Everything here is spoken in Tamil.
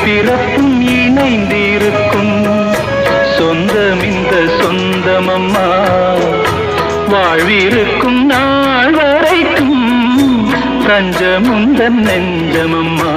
பிறப்பும் இணைந்திருக்கும் சொந்தம் இந்த சொந்தமம்மா வாழ்விருக்கும் நாள் வரைக்கும் தஞ்சமுந்தன் நெஞ்சமம்மா